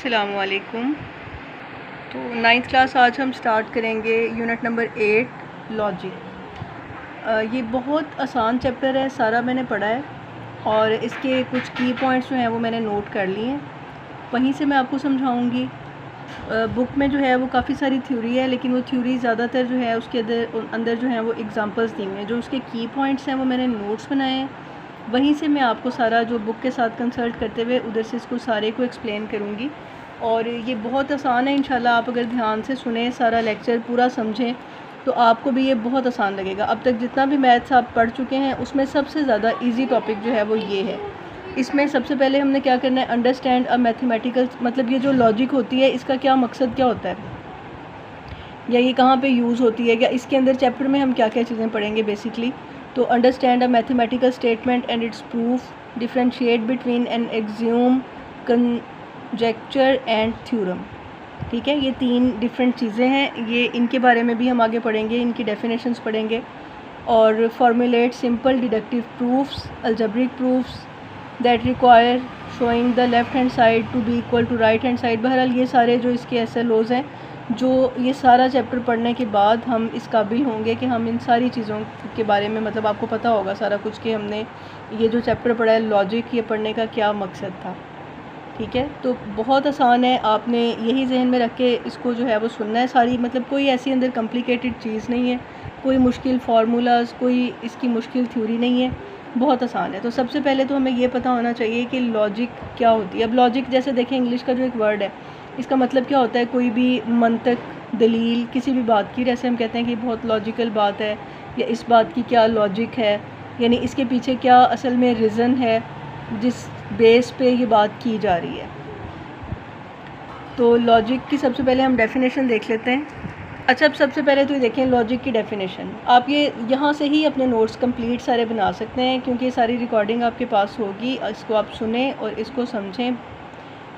अस्सलामुअलैकुम। तो 9th class आज हम स्टार्ट करेंगे यूनिट नंबर 8 लॉजिक। ये बहुत आसान चैप्टर है, सारा मैंने पढ़ा है और इसके कुछ की पॉइंट्स जो हैं वो मैंने नोट कर लिए हैं, वहीं से मैं आपको समझाऊंगी। बुक में जो है वो काफ़ी सारी थ्योरी है, लेकिन वो थ्योरी ज़्यादातर जो है उसके अंदर जो है वो एग्जांपल्स दी हुई हैं। जो उसके की पॉइंट्स हैं वो मैंने नोट्स बनाए हैं, वहीं से मैं आपको सारा जो बुक के साथ कंसल्ट करते हुए उधर से इसको सारे को एक्सप्लेन करूँगी। और ये बहुत आसान है, इंशाल्लाह आप अगर ध्यान से सुने, सारा लेक्चर पूरा समझें तो आपको भी ये बहुत आसान लगेगा। अब तक जितना भी मैथ्स आप पढ़ चुके हैं उसमें सबसे ज़्यादा इजी टॉपिक जो है वो ये है। इसमें सबसे पहले हमने क्या करना है, अंडरस्टैंड अ मैथमेटिकल, मतलब ये जो लॉजिक होती है इसका क्या मकसद क्या होता है, या ये कहाँ पे यूज़ होती है, या इसके अंदर चैप्टर में हम क्या क्या चीज़ें पढ़ेंगे बेसिकली। तो understand a mathematical statement and its proof, differentiate between an axiom, conjecture and theorem. ठीक है, ये 3 डिफरेंट चीज़ें हैं, ये इनके बारे में भी हम आगे पढ़ेंगे, इनकी डेफिनेशंस पढ़ेंगे। और formulate simple deductive proofs, algebraic proofs that require showing the left hand side to be equal to right hand side. बहरहाल ये सारे जो इसके SLOs हैं, जो ये सारा चैप्टर पढ़ने के बाद हम इस काबिल होंगे कि हम इन सारी चीज़ों के बारे में, मतलब आपको पता होगा सारा कुछ कि हमने ये जो चैप्टर पढ़ा है लॉजिक, ये पढ़ने का क्या मकसद था। ठीक है, तो बहुत आसान है, आपने यही जहन में रख के इसको जो है वो सुनना है सारी, मतलब कोई ऐसी अंदर कॉम्प्लिकेटेड चीज़ नहीं है, कोई मुश्किल फार्मूलाज, कोई इसकी मुश्किल थ्योरी नहीं है, बहुत आसान है। तो सबसे पहले तो हमें ये पता होना चाहिए कि लॉजिक क्या होती है। अब लॉजिक जैसे देखें, इंग्लिश का जो एक वर्ड है इसका मतलब क्या होता है, कोई भी मंतक, दलील किसी भी बात की, जैसे हम कहते हैं कि बहुत लॉजिकल बात है या इस बात की क्या लॉजिक है, यानी इसके पीछे क्या असल में रीज़न है जिस बेस पे ये बात की जा रही है। तो लॉजिक की सबसे पहले हम डेफिनेशन देख लेते हैं। अच्छा, अब सबसे पहले तो ये देखें लॉजिक की डेफिनेशन। आप ये यहाँ से ही अपने नोट्स कंप्लीट सारे बना सकते हैं, क्योंकि सारी रिकॉर्डिंग आपके पास होगी, इसको आप सुने और इसको समझें।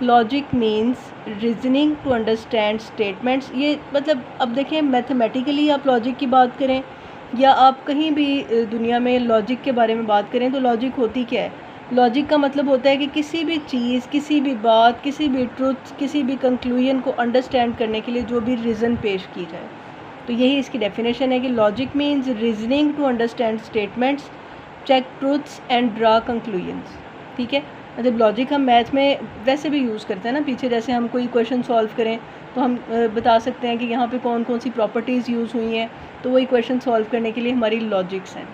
Logic means reasoning to understand statements. ये मतलब अब देखें, मैथमेटिकली आप लॉजिक की बात करें या आप कहीं भी दुनिया में लॉजिक के बारे में बात करें, तो लॉजिक होती क्या है। लॉजिक का मतलब होता है कि किसी भी चीज़, किसी भी बात, किसी भी ट्रुथ, किसी भी कंक्लूजन को अंडरस्टैंड करने के लिए जो भी रीज़न पेश की जाए, तो यही इसकी डेफिनेशन है कि logic means reasoning to understand statements, check truths and draw conclusions. ठीक है, मतलब लॉजिक हम मैथ में वैसे भी यूज़ करते हैं ना, पीछे जैसे हम कोई क्वेश्चन सॉल्व करें तो हम बता सकते हैं कि यहाँ पे कौन कौन सी प्रॉपर्टीज़ यूज़ हुई हैं, तो वही क्वेश्चन सॉल्व करने के लिए हमारी लॉजिक्स हैं।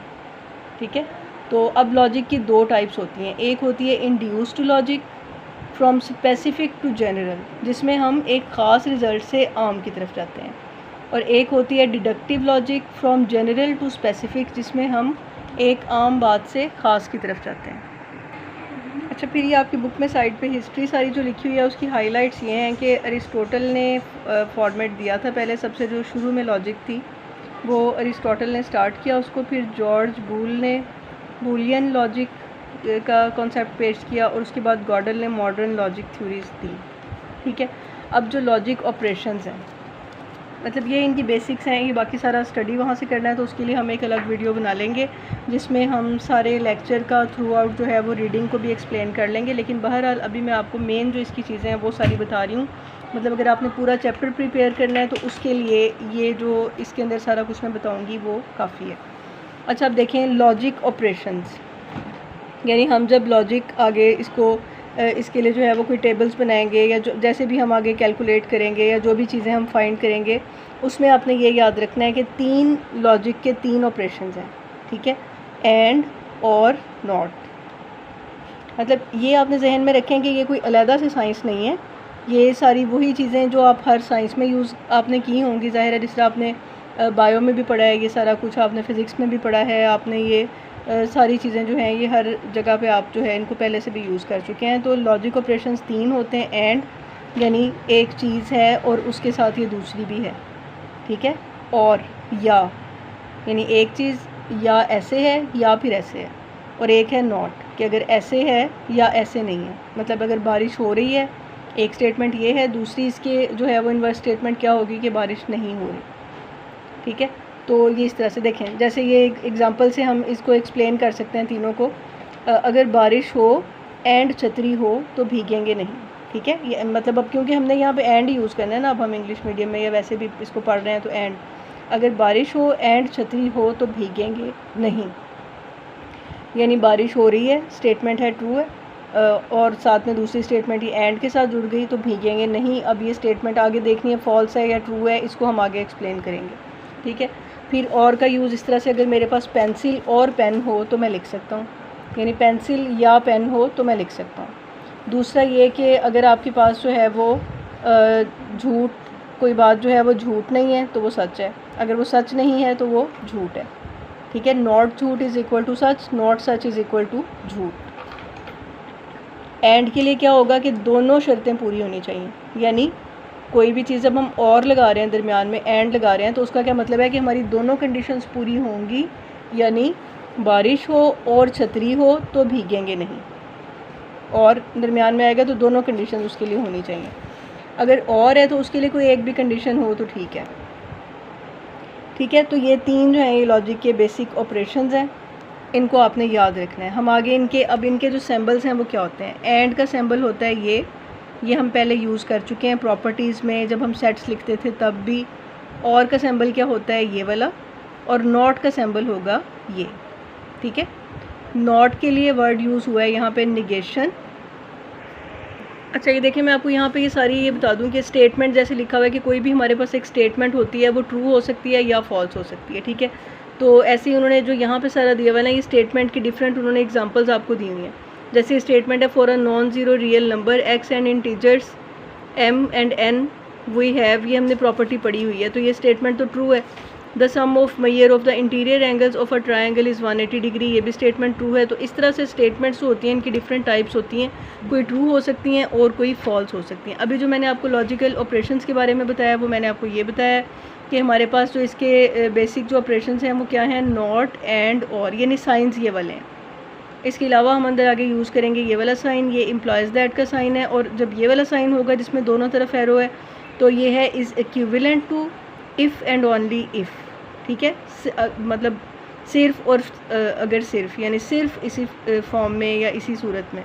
ठीक है, तो अब लॉजिक की 2 टाइप्स होती हैं। एक होती है induced logic from specific to general, जिसमें हम एक ख़ास रिज़ल्ट से आम की तरफ जाते हैं, और एक होती है deductive logic from general to specific, जिसमें हम एक आम बात से ख़ास की तरफ जाते हैं। अच्छा, फिर ये आपकी बुक में साइड पे हिस्ट्री सारी जो लिखी हुई है उसकी हाइलाइट्स ये हैं कि अरिस्टोटल ने फॉर्मेट दिया था पहले, सबसे जो शुरू में लॉजिक थी वो अरिस्टोटल ने स्टार्ट किया उसको, फिर जॉर्ज बूल ने बूलियन लॉजिक का कॉन्सेप्ट पेश किया, और उसके बाद गॉडल ने मॉडर्न लॉजिक थ्योरीज दी। ठीक है, अब जो लॉजिक ऑपरेशंस हैं, मतलब ये इनकी बेसिक्स हैं, ये बाकी सारा स्टडी वहाँ से करना है, तो उसके लिए हम एक अलग वीडियो बना लेंगे जिसमें हम सारे लेक्चर का थ्रू आउट जो है वो रीडिंग को भी एक्सप्लेन कर लेंगे। लेकिन बहरहाल अभी मैं आपको मेन जो इसकी चीज़ें हैं वो सारी बता रही हूँ। मतलब अगर आपने पूरा चैप्टर प्रिपेयर करना है तो उसके लिए ये जो इसके अंदर सारा कुछ मैं बताऊँगी वो काफ़ी है। अच्छा, अब देखें लॉजिक ऑपरेशंस, यानी हम जब लॉजिक आगे इसके लिए जो है वो कोई टेबल्स बनाएंगे, या जो जैसे भी हम आगे कैलकुलेट करेंगे या जो भी चीज़ें हम फाइंड करेंगे, उसमें आपने ये याद रखना है कि 3 लॉजिक के 3 ऑपरेशंस हैं। ठीक है, एंड, और, नॉट। मतलब ये आपने जहन में रखें कि ये कोई अलहदा से साइंस नहीं है, ये सारी वही चीज़ें जो आप हर साइंस में यूज़ आपने की होंगी, ज़ाहिर है, जिस तरह आपने बायो में भी पढ़ा है, ये सारा कुछ आपने फ़िज़िक्स में भी पढ़ा है, आपने ये सारी चीज़ें जो हैं ये हर जगह पे आप जो है इनको पहले से भी यूज़ कर चुके हैं। तो लॉजिक ऑपरेशंस 3 होते हैं। एंड यानी एक चीज़ है और उसके साथ ये दूसरी भी है। ठीक है, और या यानी एक चीज़ या ऐसे है या फिर ऐसे है, और एक है नॉट कि अगर ऐसे है या ऐसे नहीं है। मतलब अगर बारिश हो रही है, एक स्टेटमेंट ये है, दूसरी इसके जो है वो इन्वर्स स्टेटमेंट क्या होगी कि बारिश नहीं हो रही। ठीक है, तो ये इस तरह से देखें, जैसे ये एक एग्जांपल से हम इसको एक्सप्लेन कर सकते हैं तीनों को। अगर बारिश हो एंड छतरी हो तो भीगेंगे नहीं। ठीक है, ये मतलब अब क्योंकि हमने यहाँ पे एंड यूज़ करना है ना, अब हम इंग्लिश मीडियम में या वैसे भी इसको पढ़ रहे हैं तो एंड, अगर बारिश हो एंड छतरी हो तो भीगेंगे नहीं, यानी बारिश हो रही है, स्टेटमेंट है ट्रू है, और साथ में दूसरी स्टेटमेंट ये एंड के साथ जुड़ गई तो भीगेंगे नहीं। अब ये स्टेटमेंट आगे देखनी है फॉल्स है या ट्रू है, इसको हम आगे एक्सप्लेन करेंगे। ठीक है, फिर और का यूज़ इस तरह से, अगर मेरे पास पेंसिल और पेन हो तो मैं लिख सकता हूँ, यानी पेंसिल या पेन हो तो मैं लिख सकता हूँ। दूसरा ये कि अगर आपके पास जो है वो झूठ, कोई बात जो है वो झूठ नहीं है तो वो सच है, अगर वो सच नहीं है तो वो झूठ है। ठीक है, नॉट झूठ इज़ इक्वल टू सच, नॉट सच इज़ इक्वल टू झूठ। एंड के लिए क्या होगा कि दोनों शर्तें पूरी होनी चाहिए, यानी कोई भी चीज़ जब हम और लगा रहे हैं दरमियान में एंड लगा रहे हैं तो उसका क्या मतलब है कि हमारी दोनों कंडीशंस पूरी होंगी, यानी बारिश हो और छतरी हो तो भीगेंगे नहीं, और दरमियान में आएगा तो दोनों कंडीशन उसके लिए होनी चाहिए। अगर और है तो उसके लिए कोई एक भी कंडीशन हो तो ठीक है। ठीक है, तो ये तीन जो हैं ये लॉजिक के बेसिक ऑपरेशंस हैं, इनको आपने याद रखना है। हम आगे इनके जो सिंबल्स हैं वो क्या होते हैं। एंड का सिंबल होता है ये हम पहले यूज़ कर चुके हैं प्रॉपर्टीज़ में जब हम सेट्स लिखते थे तब भी। और का सिंबल क्या होता है, ये वाला, और नॉट का सिंबल होगा ये। ठीक है, नॉट के लिए वर्ड यूज़ हुआ है यहाँ पे निगेशन। अच्छा, ये देखिए मैं आपको यहाँ पे ये सारी ये बता दूँ कि स्टेटमेंट जैसे लिखा हुआ है कि कोई भी हमारे पास एक स्टेटमेंट होती है वो ट्रू हो सकती है या फॉल्स हो सकती है। ठीक है, तो ऐसे ही उन्होंने जो यहाँ पे सारा दिया हुआ है ना, ये स्टेटमेंट की डिफरेंट उन्होंने एग्जांपल्स आपको दी हुई हैं। जैसे स्टेटमेंट है for a non zero real number x and integers m and n we have, ये हमने प्रॉपर्टी पढ़ी हुई है, तो ये स्टेटमेंट तो ट्रू है। The sum of measure of the interior angles of a triangle is 180 degree, ये भी स्टेटमेंट ट्रू है। तो इस तरह से स्टेटमेंट्स होती हैं, इनकी डिफरेंट टाइप्स होती हैं, कोई ट्रू हो सकती हैं और कोई फॉल्स हो सकती हैं। अभी जो मैंने आपको लॉजिकल ऑपरेशंस के बारे में बताया वो मैंने आपको ये बताया कि हमारे पास जो इसके बेसिक जो ऑपरेशंस हैं वो क्या हैं, नॉट एंड और, यानी साइंस ये वाले हैं। इसके अलावा हम अंदर आगे यूज़ करेंगे ये वाला साइन, ये इम्प्लॉयज़ दैट का साइन है, और जब ये वाला साइन होगा जिसमें दोनों तरफ एरो है तो ये है is equivalent to if and only if. ठीक है, मतलब सिर्फ और अगर सिर्फ, यानी सिर्फ इसी फॉर्म में या इसी सूरत में।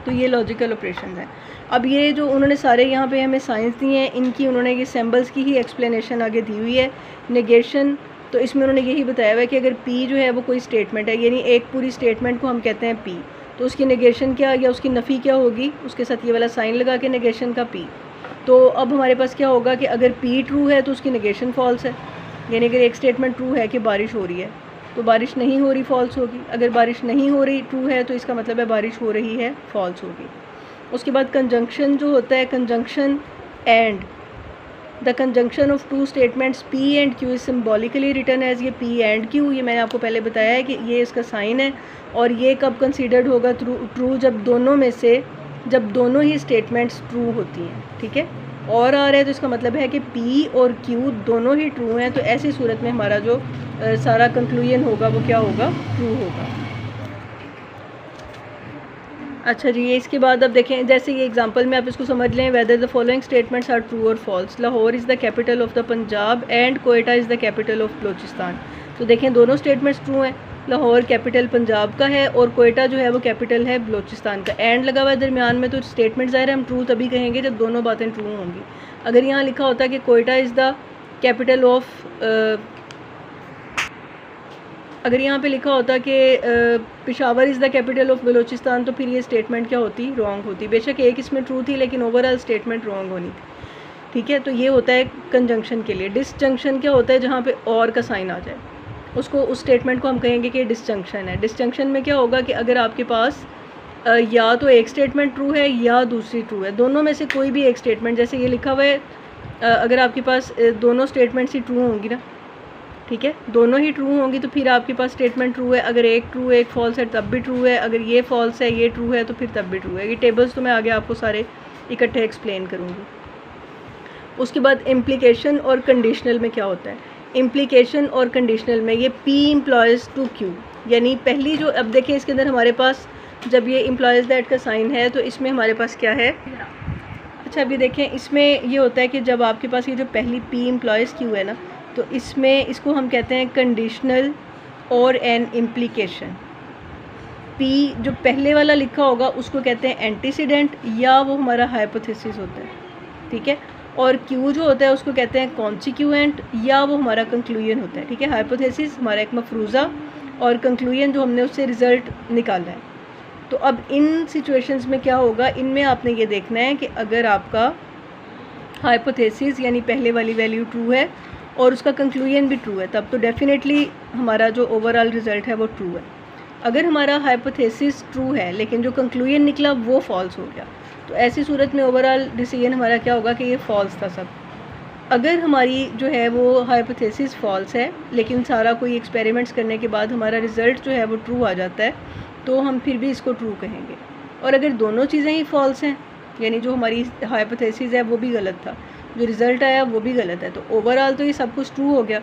तो ये लॉजिकल ऑपरेशंस हैं। अब ये जो उन्होंने सारे यहाँ पे हमें साइंस दिए हैं, इनकी उन्होंने ये सिंबल्स की ही एक्सप्लेनेशन आगे दी हुई है। नेगेशन, तो इसमें उन्होंने यही बताया हुआ है कि अगर पी जो है वो कोई स्टेटमेंट है, यानी एक पूरी स्टेटमेंट को हम कहते हैं पी, तो उसकी नेगेशन क्या या उसकी नफ़ी क्या होगी, उसके साथ ये वाला साइन लगा के नेगेशन का पी। तो अब हमारे पास क्या होगा कि अगर पी ट्रू है तो उसकी नेगेशन फॉल्स है, यानी अगर एक स्टेटमेंट ट्रू है कि बारिश हो रही है तो बारिश नहीं हो रही फॉल्स होगी, अगर बारिश नहीं हो रही ट्रू है तो इसका मतलब है बारिश हो रही है फॉल्स होगी। उसके बाद कंजंक्शन जो होता है, conjunction and, the conjunction of two statements p and q is symbolically written as, ये पी एंड क्यू, ये मैंने आपको पहले बताया है कि ये इसका साइन है, और ये कब कंसीडर्ड होगा ट्रू, जब दोनों में से जब दोनों ही स्टेटमेंट्स ट्रू होती हैं। ठीक है, और आ रहा है तो इसका मतलब है कि P और Q दोनों ही ट्रू हैं, तो ऐसी सूरत में हमारा जो सारा कंक्लूजन होगा वो क्या होगा, ट्रू होगा। अच्छा जी, ये इसके बाद अब देखें, जैसे ये एग्जांपल में आप इसको समझ लें, whether the following statements are true और false, Lahore is the capital of the Punjab and Quetta is the capital of Balochistan. तो देखें दोनों स्टेटमेंट्स ट्रू हैं, लाहौर कैपिटल पंजाब का है और कोयटा जो है वो कैपिटल है बलोचिस्तान का। एंड लगा हुआ है दरमियान में, तो स्टेटमेंट ज़ाहिर है हम ट्रू तभी कहेंगे जब दोनों बातें ट्रू होंगी। अगर यहाँ लिखा होता है कि Quetta is the capital of, अगर यहाँ पे लिखा होता कि Peshawar is the capital of Balochistan, तो फिर ये स्टेटमेंट क्या होती, रॉन्ग होती। बेशक एक इसमें ट्रू थी लेकिन ओवरऑल स्टेटमेंट रॉन्ग होनी थी। ठीक है, तो ये होता है कंजंक्शन के लिए। डिसजंक्शन क्या होता है, जहाँ पे और का साइन आ जाए उसको, उस स्टेटमेंट को हम कहेंगे कि डिसजंक्शन है। डिसजंक्शन में क्या होगा कि अगर आपके पास या तो एक स्टेटमेंट ट्रू है या दूसरी ट्रू है, दोनों में से कोई भी एक स्टेटमेंट, जैसे ये लिखा हुआ है अगर आपके पास दोनों स्टेटमेंट्स ही ट्रू होंगी ना, ठीक है, दोनों ही ट्रू होंगी तो फिर आपके पास स्टेटमेंट ट्रू है। अगर एक ट्रू है एक फॉल्स है तब भी ट्रू है, अगर ये फॉल्स है ये ट्रू है तो फिर तब भी ट्रू है। ये टेबल्स तो मैं आगे आपको सारे इकट्ठे एक्सप्लेन करूँगी। उसके बाद इम्प्लीकेशन और कंडीशनल में क्या होता है। इम्प्लीकेशन और कंडीशनल में ये P इम्प्लॉयज़ टू Q, यानी पहली जो, अब देखिए इसके अंदर हमारे पास जब ये इम्प्लॉयज़ दैट का साइन है तो इसमें हमारे पास क्या है। अच्छा अभी देखें, इसमें ये होता है कि जब आपके पास ये जो पहली P इम्प्लॉयज़ Q है ना, तो इसमें इसको हम कहते हैं कंडीशनल और एन इम्प्लीकेशन। पी जो पहले वाला लिखा होगा उसको कहते हैं एंटीसीडेंट, या वो हमारा हाइपोथेसिस होता है, ठीक है। और क्यू जो होता है उसको कहते हैं कॉन्सिक्वेंट, या वो हमारा कंक्लूजन होता है, ठीक है। हाइपोथेसिस हमारा एक मफरूज़ा और कंक्लूजन जो हमने उससे रिज़ल्ट निकाला है। तो अब इन सिचुएशंस में क्या होगा, इनमें आपने ये देखना है कि अगर आपका हाइपोथेसिस यानी पहले वाली वैल्यू ट्रू है और उसका कंक्लूजन भी ट्रू है, तब तो डेफिनेटली हमारा जो ओवरऑल रिज़ल्ट है वो ट्रू है। अगर हमारा हाइपोथेसिस ट्रू है लेकिन जो कंक्लूजन निकला वो फॉल्स हो गया, तो ऐसी सूरत में ओवरऑल डिसीजन हमारा क्या होगा कि ये फॉल्स था सब। अगर हमारी जो है वो हाइपोथेसिस फॉल्स है लेकिन सारा कोई एक्सपेरिमेंट्स करने के बाद हमारा रिज़ल्ट जो है वो ट्रू आ जाता है, तो हम फिर भी इसको ट्रू कहेंगे। और अगर दोनों चीज़ें ही फॉल्स हैं, यानी जो हमारी हाइपोथेसिस है वो भी गलत था, जो रिज़ल्ट आया वो भी गलत है, तो ओवरऑल तो ये सब कुछ ट्रू हो गया,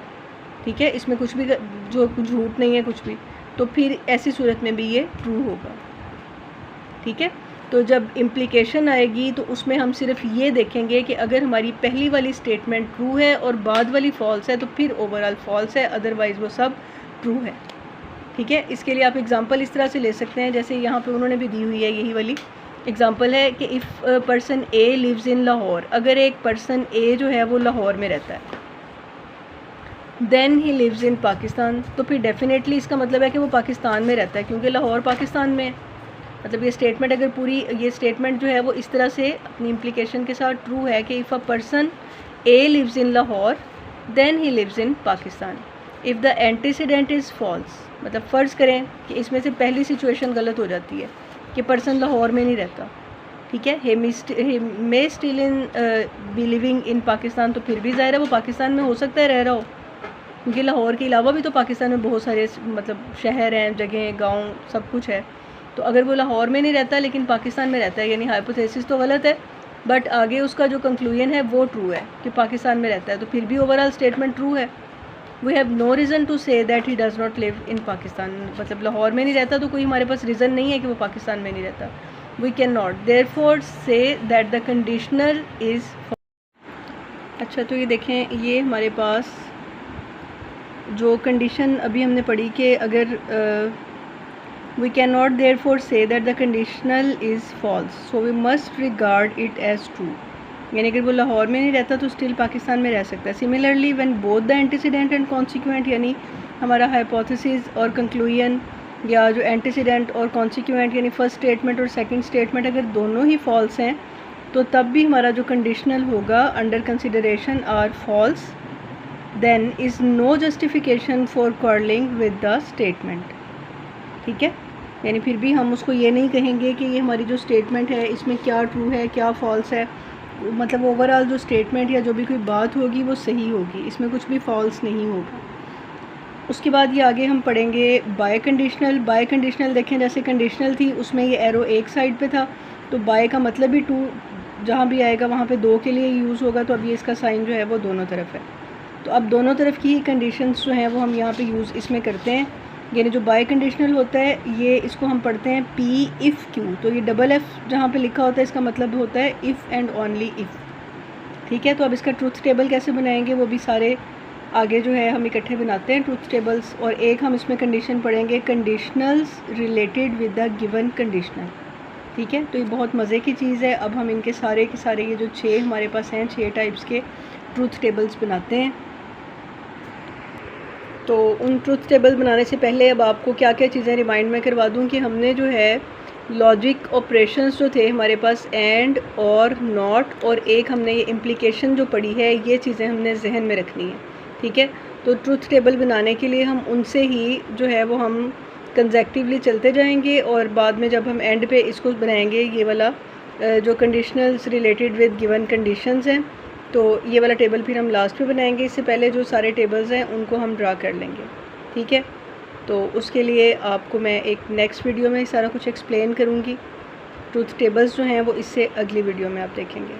ठीक है। इसमें कुछ भी जो कुछ झूठ नहीं है कुछ भी, तो फिर ऐसी सूरत में भी ये ट्रू होगा, ठीक है। तो जब इम्प्लिकेशन आएगी तो उसमें हम सिर्फ ये देखेंगे कि अगर हमारी पहली वाली स्टेटमेंट ट्रू है और बाद वाली फॉल्स है तो फिर ओवरऑल फॉल्स है, अदरवाइज़ वो सब ट्रू है, ठीक है। इसके लिए आप एग्ज़ाम्पल इस तरह से ले सकते हैं, जैसे यहाँ पे उन्होंने भी दी हुई है, यही वाली एग्ज़ाम्पल है कि if person A lives in Lahore, अगर एक पर्सन ए जो है वो लाहौर में रहता है, then he lives in Pakistan, तो फिर डेफिनेटली इसका मतलब है कि वो पाकिस्तान में रहता है, क्योंकि लाहौर पाकिस्तान में है। मतलब ये स्टेटमेंट अगर पूरी ये स्टेटमेंट जो है वो इस तरह से अपनी इम्प्लिकेशन के साथ ट्रू है कि if a person A lives in Lahore then he lives in Pakistan if the antecedent is false. मतलब फ़र्ज़ करें कि इसमें से पहली सिचुएशन गलत हो जाती है कि पर्सन लाहौर में नहीं रहता, ठीक है। he may still in be living in Pakistan, तो फिर भी ज़ाहिर है वो पाकिस्तान में हो सकता है रह रहा हो, क्योंकि लाहौर के अलावा भी तो पाकिस्तान में बहुत सारे मतलब शहर हैं, जगह, गांव, सब कुछ है। तो अगर वो लाहौर में नहीं रहता लेकिन पाकिस्तान में रहता है, यानी हाइपोथेसिस तो गलत है, बट आगे उसका जो कंक्लूजन है वो ट्रू है कि पाकिस्तान में रहता है, तो फिर भी ओवरऑल स्टेटमेंट ट्रू है। We have no reason to say that he does not live in Pakistan, मतलब लाहौर में नहीं रहता तो कोई हमारे पास रीज़न नहीं है कि वो पाकिस्तान में नहीं रहता। We can not therefore say that the conditional is. अच्छा, तो ये देखें, ये हमारे पास जो कंडीशन अभी हमने पढ़ी कि अगर we can not therefore say that the conditional is false, so we must regard it as true, यानी अगर वो लाहौर में नहीं रहता तो स्टिल पाकिस्तान में रह सकता है। Similarly when both the antecedent and consequent, यानी हमारा हाइपोथेसिस और कंक्लूजन, या जो एंटीसीडेंट और कॉन्सिक्वेंट यानी फर्स्ट स्टेटमेंट और सेकंड स्टेटमेंट अगर दोनों ही फॉल्स हैं, तो तब भी हमारा जो कंडीशनल होगा under consideration are false, then is no justification for quarrelling with the statement, ठीक है। यानी फिर भी हम उसको ये नहीं कहेंगे कि ये हमारी जो स्टेटमेंट है इसमें क्या ट्रू है क्या फॉल्स है, मतलब ओवरऑल जो स्टेटमेंट या जो भी कोई बात होगी वो सही होगी, इसमें कुछ भी फॉल्स नहीं होगा। उसके बाद ये आगे हम पढ़ेंगे बाय कंडीशनल। बाय कंडीशनल देखें, जैसे कंडीशनल थी उसमें ये एरो एक साइड पे था, तो बाय का मतलब भी टू जहाँ भी आएगा वहाँ पे दो के लिए यूज़ होगा, तो अब ये इसका साइन जो है वो दोनों तरफ है। तो अब दोनों तरफ की ही कंडीशंस जो हैं वो हम यहाँ पे यूज़ इसमें करते हैं। यानी जो बाय कंडीशनल होता है ये इसको हम पढ़ते हैं पी इफ़ क्यू, तो ये डबल एफ़ जहाँ पे लिखा होता है इसका मतलब होता है इफ़ एंड ओनली इफ़, ठीक है। तो अब इसका ट्रूथ टेबल कैसे बनाएंगे वो भी सारे आगे जो है हम इकट्ठे बनाते हैं ट्रूथ टेबल्स। और एक हम इसमें कंडीशन पढ़ेंगे conditionals related with the given conditional, ठीक है। तो ये बहुत मज़े की चीज़ है। अब हम इनके सारे के सारे ये जो 6 हमारे पास हैं 6 टाइप्स के ट्रूथ टेबल्स बनाते हैं। तो उन ट्रूथ टेबल बनाने से पहले अब आपको क्या क्या चीज़ें रिमाइंड में करवा दूं कि हमने जो है लॉजिक ऑपरेशंस जो थे हमारे पास एंड और नॉट, और एक हमने ये इम्प्लिकेशन जो पढ़ी है, ये चीज़ें हमने जहन में रखनी है, ठीक है। तो ट्रूथ टेबल बनाने के लिए हम उनसे ही जो है वो हम कंसेक्टिवली चलते जाएंगे, और बाद में जब हम एंड पे इसको बनाएंगे ये वाला जो conditionals related with given conditions हैं, तो ये वाला टेबल फिर हम लास्ट में बनाएंगे। इससे पहले जो सारे टेबल्स हैं उनको हम ड्रा कर लेंगे, ठीक है। तो उसके लिए आपको मैं एक नेक्स्ट वीडियो में सारा कुछ एक्सप्लेन करूँगी। ट्रूथ टेबल्स जो हैं वो इससे अगली वीडियो में आप देखेंगे।